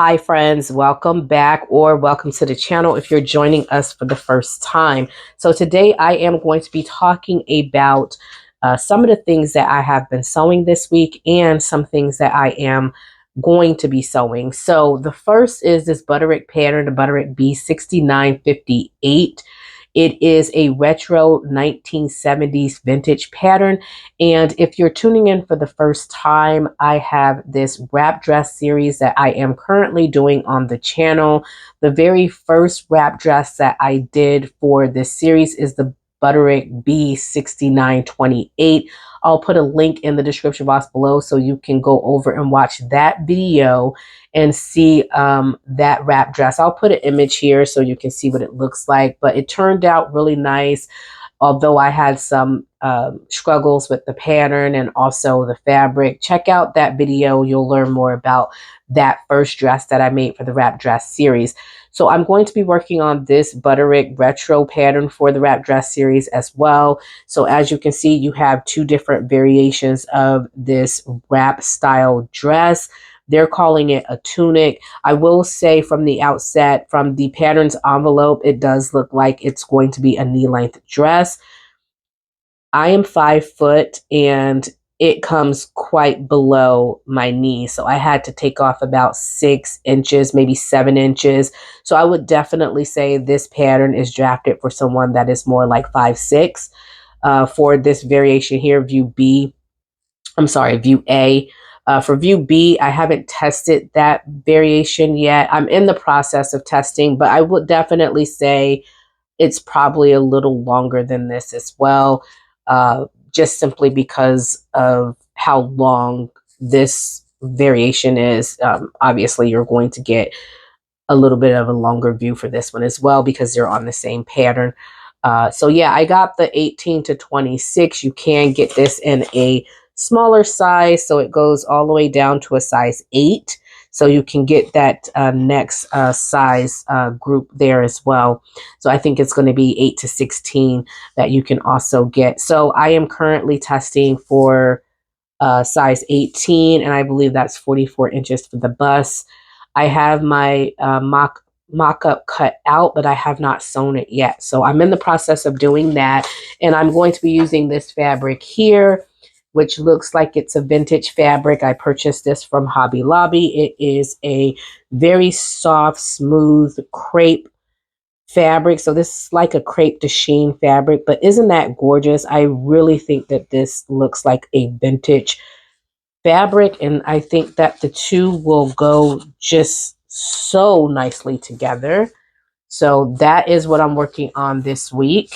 Hi friends, welcome back or welcome to the channel if you're joining us for the first time. So today I am going to be talking about some of the things that I have been sewing this week and some things that I am going to be sewing. So the first is this Butterick pattern, the Butterick B6958. It is a retro 1970s vintage pattern. And if you're tuning in for the first time, I have this wrap dress series that I am currently doing on the channel. The very first wrap dress that I did for this series is the Butterick B6928. I'll put a link in the description box below so you can go over and watch that video and see that wrap dress. I'll put an image here so you can see what it looks like, but it turned out really nice. Although I had some struggles with the pattern and also the fabric. Check out that video. You'll learn more about that first dress that I made for the wrap dress series. So I'm going to be working on this Butterick retro pattern for the wrap dress series as well. So as you can see, you have two different variations of this wrap style dress. They're calling it a tunic. I will say from the outset, from the pattern's envelope, it does look like it's going to be a knee-length dress. I am 5 foot and it comes quite below my knee. So I had to take off about 6 inches, maybe 7 inches. So I would definitely say this pattern is drafted for someone that is more like 5'6". For this variation here, view A. For view B, I haven't tested that variation yet. I'm in the process of testing, but I would definitely say it's probably a little longer than this as well, just simply because of how long this variation is. Obviously, you're going to get a little bit of a longer view for this one as well because they're on the same pattern. So yeah, I got the 18 to 26. You can get this in a smaller size, so it goes all the way down to a size 8. So you can get that next size group there as well. So I think it's going to be 8 to 16 that you can also get. So I am currently testing for size 18, and I believe that's 44 inches for the bust. I have my mock-up cut out, but I have not sewn it yet. So I'm in the process of doing that, and I'm going to be using this fabric here, which looks like it's a vintage fabric. I purchased this from Hobby Lobby. It is a very soft, smooth crepe fabric. So this is like a crepe de chine fabric, but isn't that gorgeous? I really think that this looks like a vintage fabric, and I think that the two will go just so nicely together. So that is what I'm working on this week.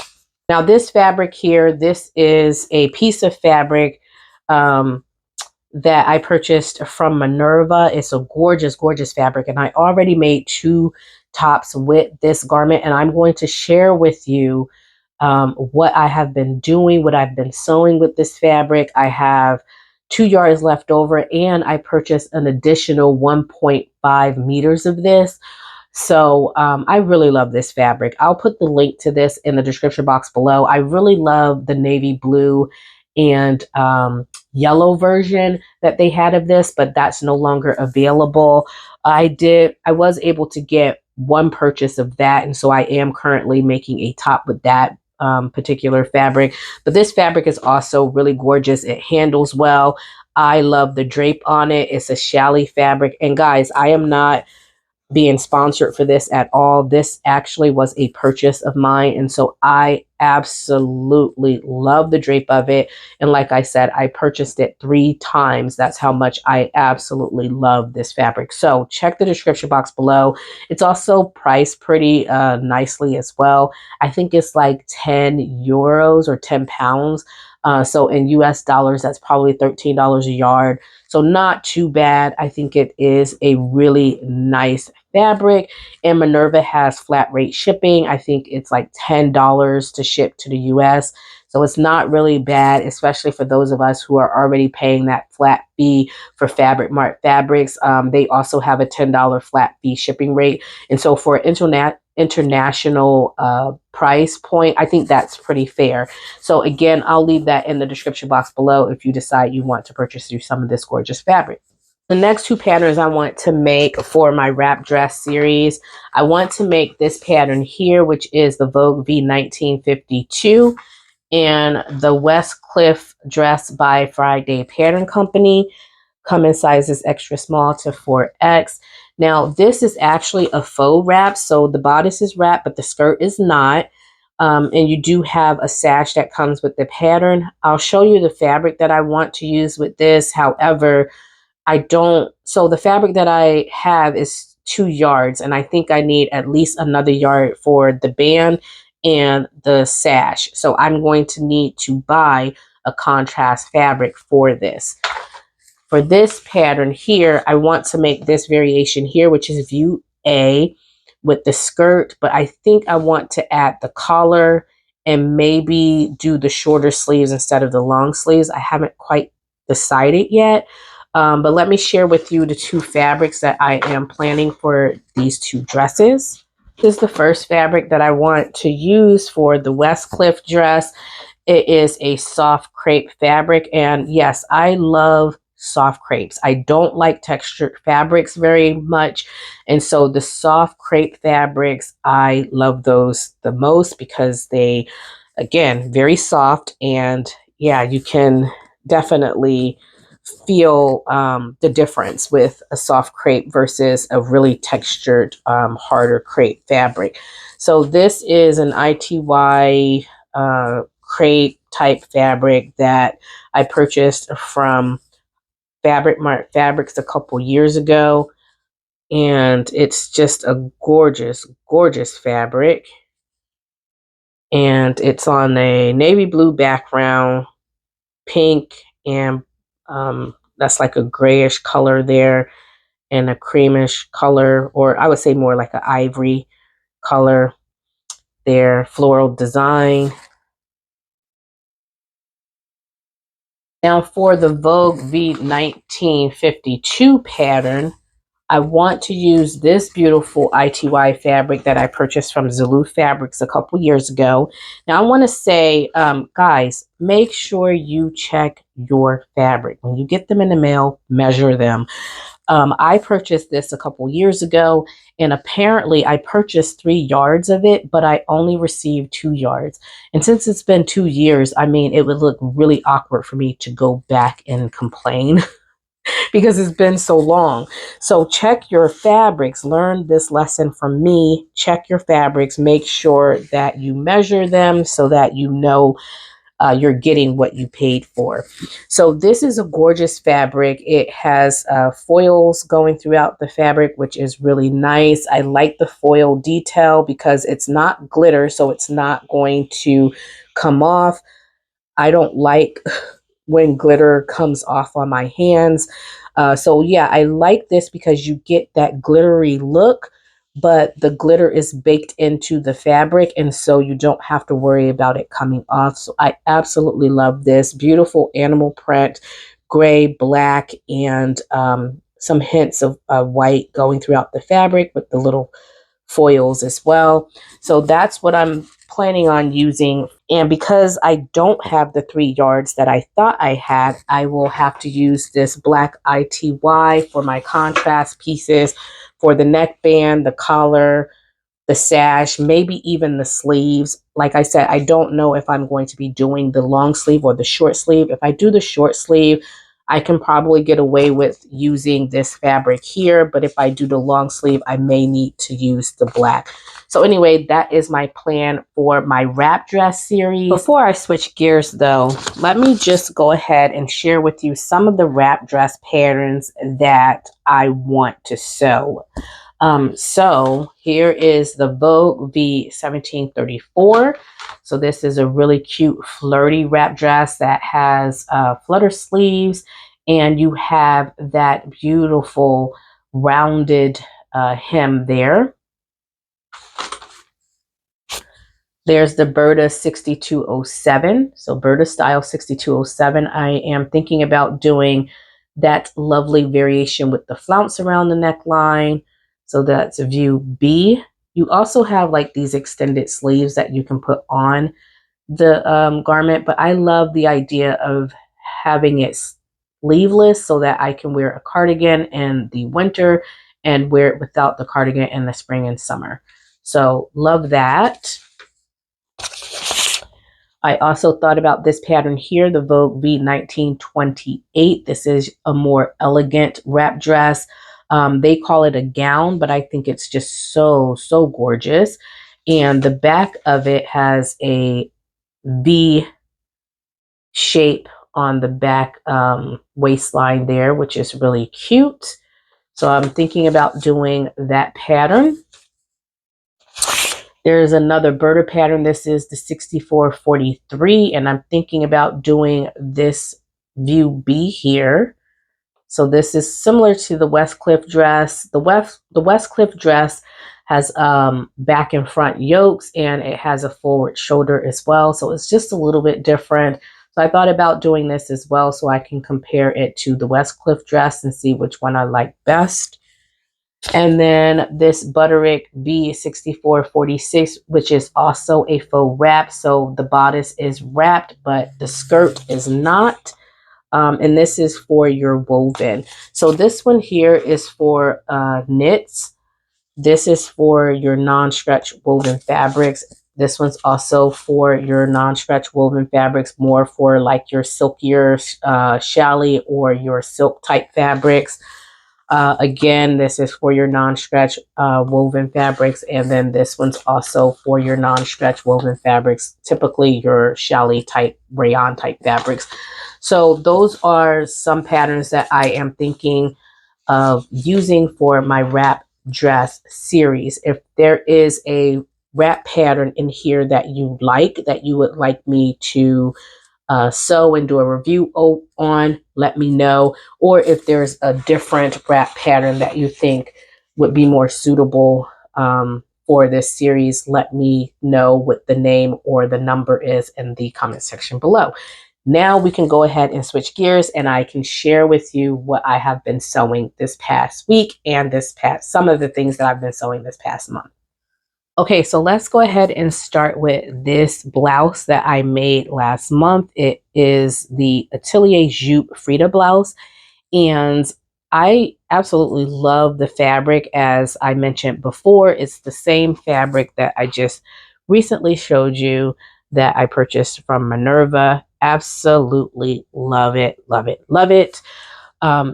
Now this fabric here, this is a piece of fabric that I purchased from Minerva. It's a gorgeous, gorgeous fabric, and I already made 2 tops with this garment, and I'm going to share with you what I have been doing, what I've been sewing with this fabric. I have 2 yards left over, and I purchased an additional 1.5 meters of this. So I really love this fabric. I'll put the link to this in the description box below. I really love the navy blue and yellow version that they had of this, but that's no longer available. I was able to get 1 purchase of that, and so I am currently making a top with that particular fabric. But this fabric is also really gorgeous. It handles well. I love the drape on it. It's a challis fabric, and guys, I am not being sponsored for this at all. This actually was a purchase of mine, and so I absolutely love the drape of it. And like I said, I purchased it 3 times. That's how much I absolutely love this fabric. So check the description box below. It's also priced pretty nicely as well. I think it's like 10 euros or 10 pounds. So in US dollars, that's probably $13 a yard. So not too bad. I think it is a really nice fabric, and Minerva has flat rate shipping. I think it's like $10 to ship to the US. So it's not really bad, especially for those of us who are already paying that flat fee for Fabric Mart fabrics. They also have a $10 flat fee shipping rate. And so for international price point, I think that's pretty fair. So again, I'll leave that in the description box below if you decide you want to purchase through some of this gorgeous fabric. The next two patterns I want to make for my wrap dress series, I want to make this pattern here, which is the Vogue V1952 and the Westcliff dress by Friday Pattern Company. Come in sizes extra small to 4X. Now, this is actually a faux wrap, so the bodice is wrapped, but the skirt is not. And you do have a sash that comes with the pattern. I'll show you the fabric that I want to use with this. However, I don't, so the fabric that I have is 2 yards, and I think I need at least another yard for the band and the sash. So I'm going to need to buy a contrast fabric for this. For this pattern here, I want to make this variation here, which is view A with the skirt, but I think I want to add the collar and maybe do the shorter sleeves instead of the long sleeves. I haven't quite decided yet. But let me share with you the two fabrics that I am planning for these two dresses. This is the first fabric that I want to use for the Westcliff dress. It is a soft crepe fabric. And yes, I love soft crepes. I don't like textured fabrics very much. And so the soft crepe fabrics, I love those the most because they, again, very soft. And yeah, you can definitely feel the difference with a soft crepe versus a really textured, harder crepe fabric. So this is an ITY crepe type fabric that I purchased from Fabric Mart Fabrics a couple years ago. And it's just a gorgeous, gorgeous fabric. And it's on a navy blue background, pink, and that's like a grayish color there, and a creamish color, or I would say more like an ivory color there, floral design. Now for the Vogue V1952 pattern, I want to use this beautiful ITY fabric that I purchased from Zulu Fabrics a couple years ago. Now I want to say, guys, make sure you check your fabric. When you get them in the mail, measure them. I purchased this a couple years ago, and apparently I purchased 3 yards of it, but I only received 2 yards. And since it's been 2 years, I mean, it would look really awkward for me to go back and complain because it's been so long. So check your fabrics. Learn this lesson from me. Check your fabrics. Make sure that you measure them so that you know you're getting what you paid for. So this is a gorgeous fabric. It has foils going throughout the fabric, which is really nice. I like the foil detail because it's not glitter, so it's not going to come off. I don't like when glitter comes off on my hands. So yeah, I like this because you get that glittery look, but the glitter is baked into the fabric, and so you don't have to worry about it coming off. So I absolutely love this. Beautiful animal print, gray, black, and some hints of white going throughout the fabric with the little foils as well. So that's what I'm planning on using. And because I don't have the 3 yards that I thought I had, I will have to use this black ITY for my contrast pieces for the neckband, the collar, the sash, maybe even the sleeves. Like I said, I don't know if I'm going to be doing the long sleeve or the short sleeve. If I do the short sleeve, I can probably get away with using this fabric here, but if I do the long sleeve, I may need to use the black. So anyway, that is my plan for my wrap dress series. Before I switch gears though, let me just go ahead and share with you some of the wrap dress patterns that I want to sew. So here is the Vogue V1734. So this is a really cute flirty wrap dress that has flutter sleeves, and you have that beautiful rounded hem there. There's the Burda 6207. So Burda style 6207. I am thinking about doing that lovely variation with the flounce around the neckline. So that's view B. You also have like these extended sleeves that you can put on the garment, but I love the idea of having it sleeveless so that I can wear a cardigan in the winter and wear it without the cardigan in the spring and summer. So love that. I also thought about this pattern here, the Vogue V1928. This is a more elegant wrap dress. They call it a gown, but I think it's just so gorgeous. And the back of it has a V shape on the back waistline there, which is really cute. So I'm thinking about doing that pattern. There's another Burda pattern. This is the 6443, and I'm thinking about doing this view B here. So this is similar to the Westcliff dress. The Westcliff dress has back and front yokes, and it has a forward shoulder as well. So it's just a little bit different. So I thought about doing this as well so I can compare it to the Westcliff dress and see which one I like best. And then this Butterick B6446, which is also a faux wrap. So the bodice is wrapped, but the skirt is not. And this is for your woven. So this one here is for knits. This is for your non-stretch woven fabrics. This one's also for your non-stretch woven fabrics, more for like your silkier challis or your silk type fabrics. Again, this is for your non-stretch woven fabrics, and then this one's also for your non-stretch woven fabrics, typically your challis type, rayon type fabrics. So those are some patterns that I am thinking of using for my wrap dress series. If there is a wrap pattern in here that you like, that you would like me to sew and do a review on, let me know. Or if there's a different wrap pattern that you think would be more suitable for this series, let me know what the name or the number is in the comment section below. Now we can go ahead and switch gears, and I can share with you what I have been sewing this past week and some of the things that I've been sewing this past month. Okay, so let's go ahead and start with this blouse that I made last month. It is the Atelier Jupe Frida blouse, and I absolutely love the fabric. As I mentioned before, it's the same fabric that I just recently showed you that I purchased from Minerva. Absolutely love it, love it, love it.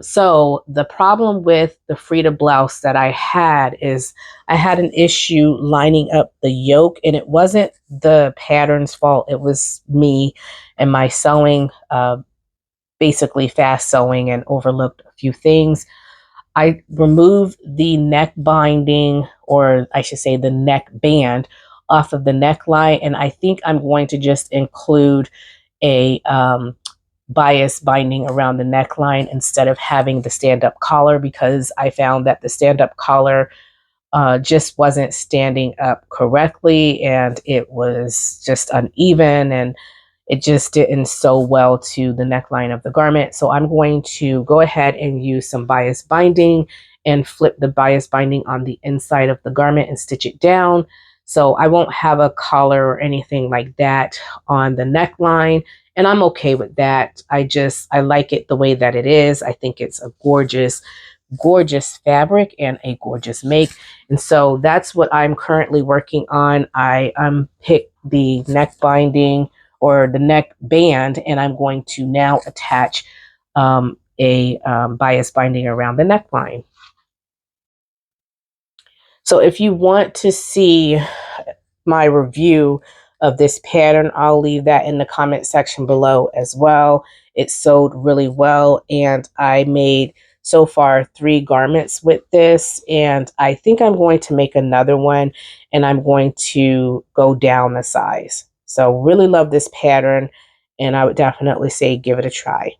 So the problem with the Frida blouse that I had is I had an issue lining up the yoke, and it wasn't the pattern's fault. It was me and my sewing, basically fast sewing, and overlooked a few things. I removed the neck binding, or I should say the neck band, off of the neckline, and I think I'm going to just include a bias binding around the neckline instead of having the stand-up collar, because I found that the stand-up collar just wasn't standing up correctly, and it was just uneven, and it just didn't sew well to the neckline of the garment. So I'm going to go ahead and use some bias binding and flip the bias binding on the inside of the garment and stitch it down. So I won't have a collar or anything like that on the neckline. And I'm okay with that. I like it the way that it is. I think it's a gorgeous, gorgeous fabric and a gorgeous make. And so that's what I'm currently working on. I picked the neck binding or the neck band, and I'm going to now attach a bias binding around the neckline. So if you want to see my review of this pattern, I'll leave that in the comment section below as well. It sewed really well, and I made so far 3 garments with this, and I think I'm going to make another one, and I'm going to go down the size. So really love this pattern, and I would definitely say give it a try.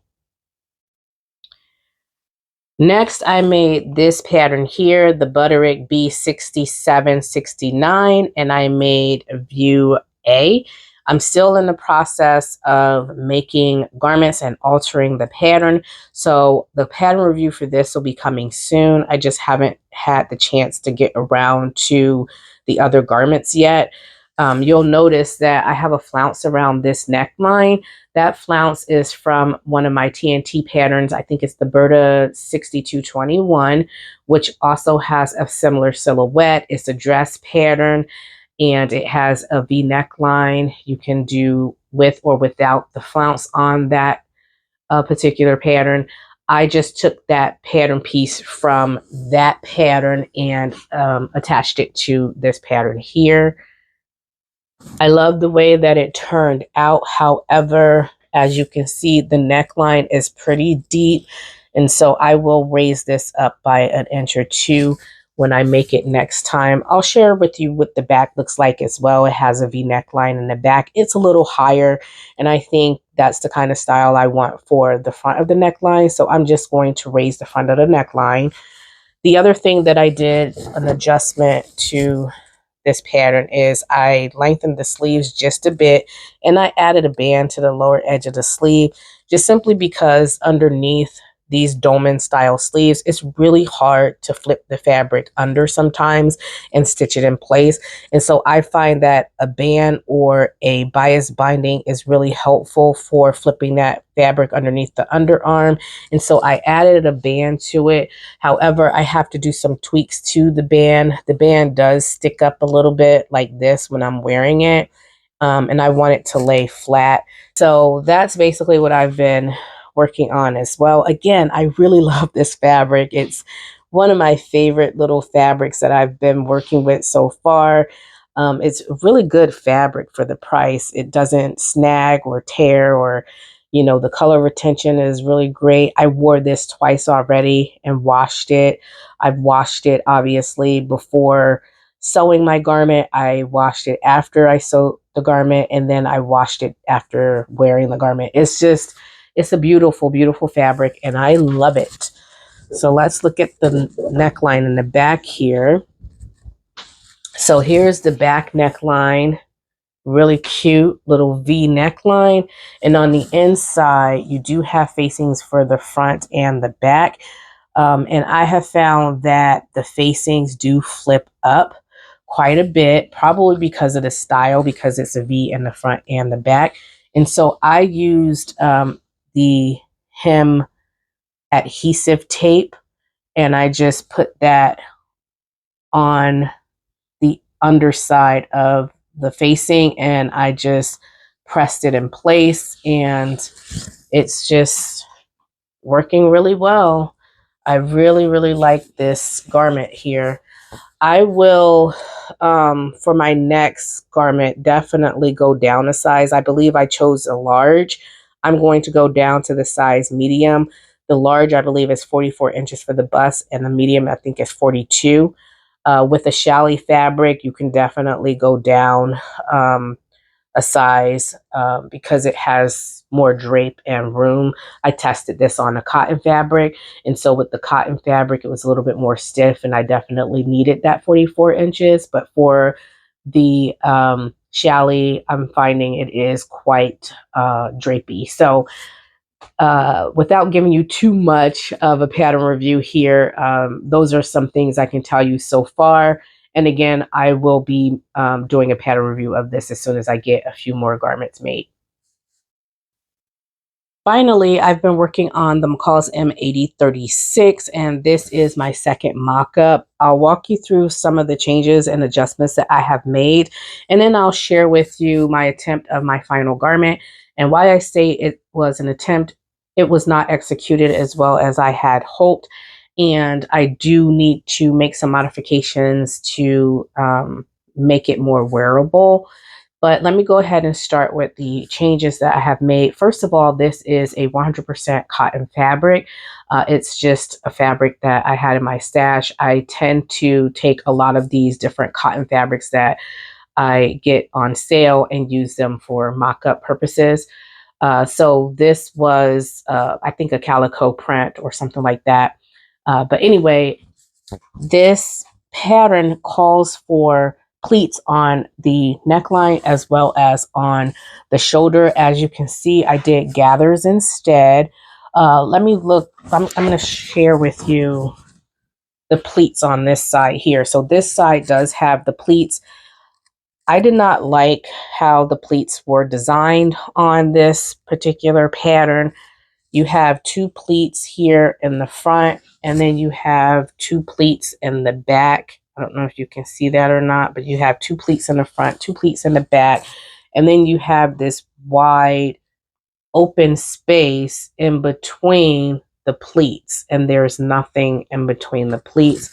Next, I made this pattern here, the Butterick B6769, and I made view A. I'm still in the process of making garments and altering the pattern. So the pattern review for this will be coming soon. I just haven't had the chance to get around to the other garments yet. You'll notice that I have a flounce around this neckline. That flounce is from one of my TNT patterns. I think it's the Burda 6221, which also has a similar silhouette. It's a dress pattern and it has a V neckline. You can do with or without the flounce on that particular pattern. I just took that pattern piece from that pattern and attached it to this pattern here. I love the way that it turned out. However, as you can see, the neckline is pretty deep. And so I will raise this up by an inch or two when I make it next time. I'll share with you what the back looks like as well. It has a V neckline in the back. It's a little higher, and I think that's the kind of style I want for the front of the neckline. So I'm just going to raise the front of the neckline. The other thing that I did an adjustment to this pattern is I lengthened the sleeves just a bit, and I added a band to the lower edge of the sleeve, just simply because underneath these dolman style sleeves, it's really hard to flip the fabric under sometimes and stitch it in place. And so I find that a band or a bias binding is really helpful for flipping that fabric underneath the underarm. And so I added a band to it. However, I have to do some tweaks to the band. The band does stick up a little bit like this when I'm wearing it. And I want it to lay flat. So that's basically what I've been working on as well. Again, I really love this fabric. It's one of my favorite little fabrics that I've been working with so far. It's really good fabric for the price. It doesn't snag or tear, or, you know, the color retention is really great. I wore this twice already and washed it. I've washed it obviously before sewing my garment. I washed it after I sewed the garment, and then I washed it after wearing the garment. It's a beautiful, beautiful fabric, and I love it. So let's look at the neckline in the back here. So here's the back neckline. Really cute little V neckline. And on the inside, you do have facings for the front and the back. And I have found that the facings do flip up quite a bit, probably because of the style, because it's a V in the front and the back. And so I used the hem adhesive tape, and I just put that on the underside of the facing, and I just pressed it in place, and it's just working really well. I really, really like this garment here. I will, for my next garment, definitely go down a size. I believe I chose a large. I'm going to go down to the size medium. The large, I believe, is 44 inches for the bust, and the medium, I think, is 42. With the Challis fabric, you can definitely go down a size because it has more drape and room. I tested this on a cotton fabric, and so with the cotton fabric, it was a little bit more stiff, and I definitely needed that 44 inches. But for the Challis, I'm finding it is quite drapey. So without giving you too much of a pattern review here, those are some things I can tell you so far. And again, I will be doing a pattern review of this as soon as I get a few more garments made. Finally, I've been working on the McCall's M8036, and this is my second mock-up. I'll walk you through some of the changes and adjustments that I have made, and then I'll share with you my attempt of my final garment. And why I say it was an attempt, it was not executed as well as I had hoped, and I do need to make some modifications to make it more wearable. But let me go ahead and start with the changes that I have made. First of all, this is a 100% cotton fabric. It's just a fabric that I had in my stash. I tend to take a lot of these different cotton fabrics that I get on sale and use them for mock-up purposes. So this was, I think, a calico print or something like that. But anyway, this pattern calls for pleats on the neckline as well as on the shoulder. As you can see, I did gathers instead. Let me look. I'm going to share with you the pleats on this side here. So this side does have the pleats. I did not like how the pleats were designed on this particular pattern. You have two pleats here in the front, and then you have two pleats in the back. I don't know if you can see that or not, but you have two pleats in the front, two pleats in the back, and then you have this wide open space in between the pleats, and there's nothing in between the pleats.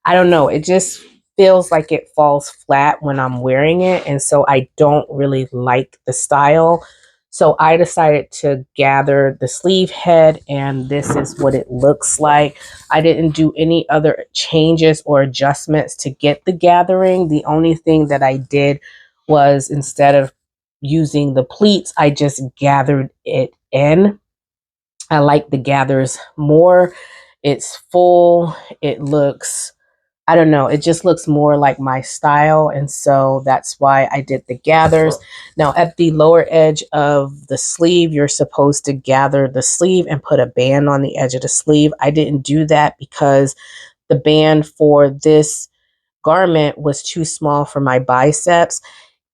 I don't know, it just feels like it falls flat when I'm wearing it, and so I don't really like the style. So I decided to gather the sleeve head, and this is what it looks like. I didn't do any other changes or adjustments to get the gathering. The only thing that I did was, instead of using the pleats, I just gathered it in. I like the gathers more. It's full. It looks, I don't know, it just looks more like my style. And so that's why I did the gathers. Now at the lower edge of the sleeve, you're supposed to gather the sleeve and put a band on the edge of the sleeve. I didn't do that because the band for this garment was too small for my biceps.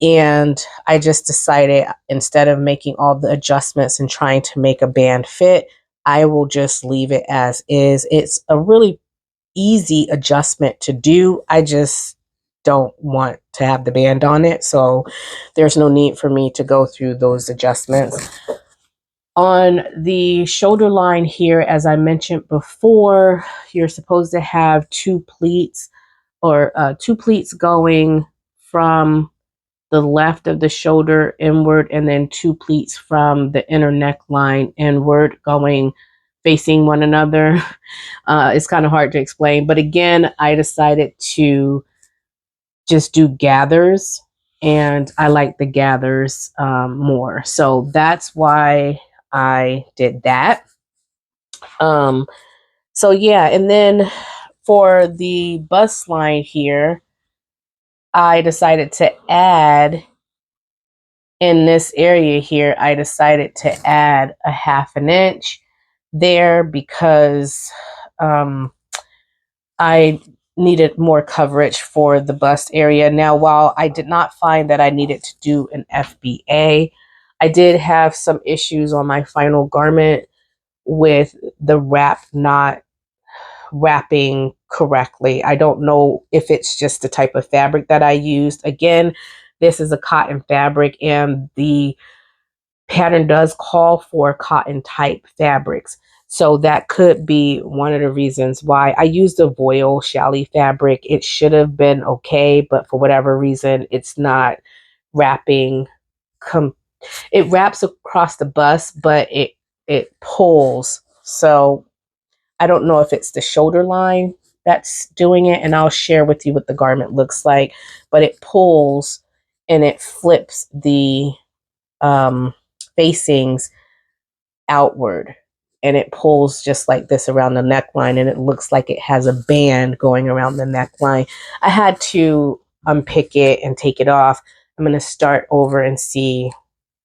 And I just decided, instead of making all the adjustments and trying to make a band fit, I will just leave it as is. It's a really easy adjustment to do. I just don't want to have the band on it. So there's no need for me to go through those adjustments. On the shoulder line here, as I mentioned before, you're supposed to have two pleats, or two pleats going from the left of the shoulder inward, and then two pleats from the inner neckline inward, going facing one another. It's kind of hard to explain, but again, I decided to just do gathers, and I like the gathers more. So that's why I did that. So yeah, and then for the bust line here, I decided to add, in this area here, I decided to add a 1/2 inch there because I needed more coverage for the bust area. Now, while I did not find that I needed to do an FBA, I did have some issues on my final garment with the wrap not wrapping correctly. I don't know if it's just the type of fabric that I used. Again, this is a cotton fabric, and the pattern does call for cotton type fabrics. So that could be one of the reasons why. I used a voile challis fabric. It should have been okay, but for whatever reason, it's not wrapping. It wraps across the bust, but it pulls. So I don't know if it's the shoulder line that's doing it, and I'll share with you what the garment looks like. But it pulls and it flips the facings outward, and it pulls just like this around the neckline, and it looks like it has a band going around the neckline. I had to unpick it and take it off. I'm going to start over and see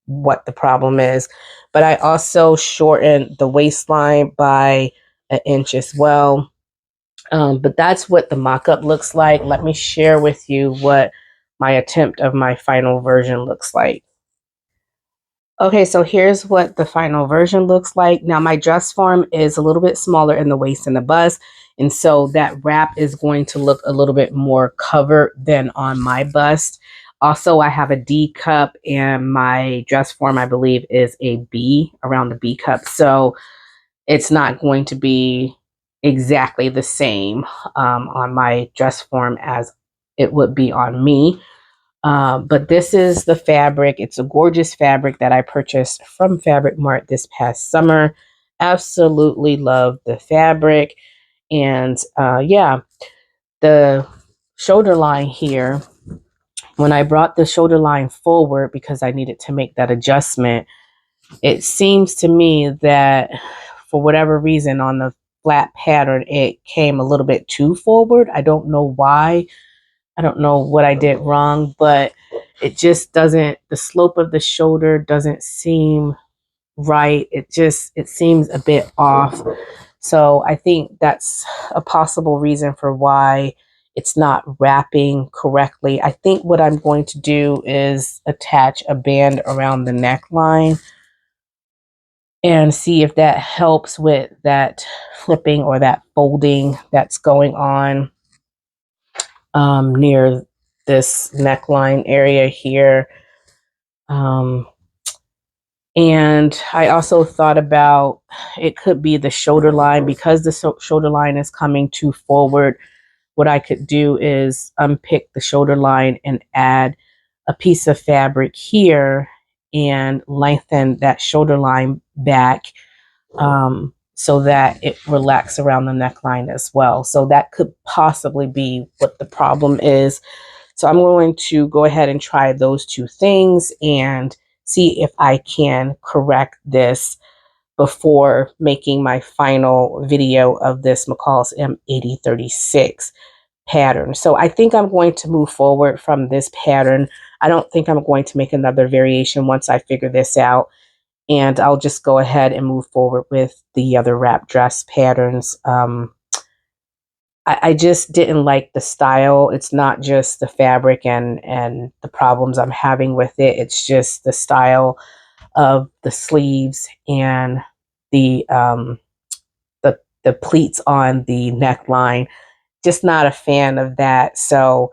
what the problem is. But I also shortened the waistline by 1 inch as well. But that's what the mock-up looks like. Let me share with you what my attempt of my final version looks like. Okay, so here's what the final version looks like. Now, my dress form is a little bit smaller in the waist and the bust, and so that wrap is going to look a little bit more covered than on my bust. Also, I have a D cup, and my dress form, I believe, is a B, around the B cup. So it's not going to be exactly the same on my dress form as it would be on me. But this is the fabric. It's a gorgeous fabric that I purchased from Fabric Mart this past summer. Absolutely love the fabric. And yeah, the shoulder line here, when I brought the shoulder line forward because I needed to make that adjustment, it seems to me that for whatever reason on the flat pattern, it came a little bit too forward. I don't know why. I don't know what I did wrong, but it just doesn't, the slope of the shoulder doesn't seem right. It seems a bit off. So I think that's a possible reason for why it's not wrapping correctly. I think what I'm going to do is attach a band around the neckline and see if that helps with that flipping or that folding that's going on near this neckline area here. And I also thought about it could be the shoulder line, because the shoulder line is coming too forward. What I could do is unpick the shoulder line and add a piece of fabric here and lengthen that shoulder line back so that it relaxes around the neckline as well. So that could possibly be what the problem is. So I'm going to go ahead and try those two things and see if I can correct this before making my final video of this McCall's M8036 pattern. So I think I'm going to move forward from this pattern. I don't think I'm going to make another variation once I figure this out. And I'll just go ahead and move forward with the other wrap dress patterns. I just didn't like the style. It's not just the fabric and the problems I'm having with it. It's just the style of the sleeves and the pleats on the neckline. Just not a fan of that. So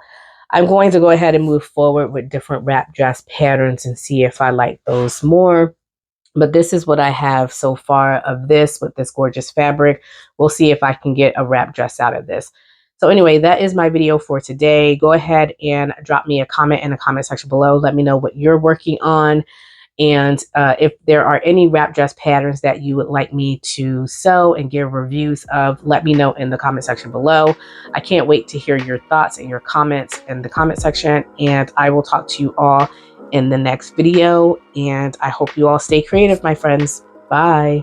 I'm going to go ahead and move forward with different wrap dress patterns and see if I like those more. But this is what I have so far of this with this gorgeous fabric. We'll see if I can get a wrap dress out of this. So anyway, that is my video for today. Go ahead and drop me a comment in the comment section below. Let me know what you're working on. And if there are any wrap dress patterns that you would like me to sew and give reviews of, let me know in the comment section below. I can't wait to hear your thoughts and your comments in the comment section. And I will talk to you all in the next video. And I hope you all stay creative, my friends. Bye.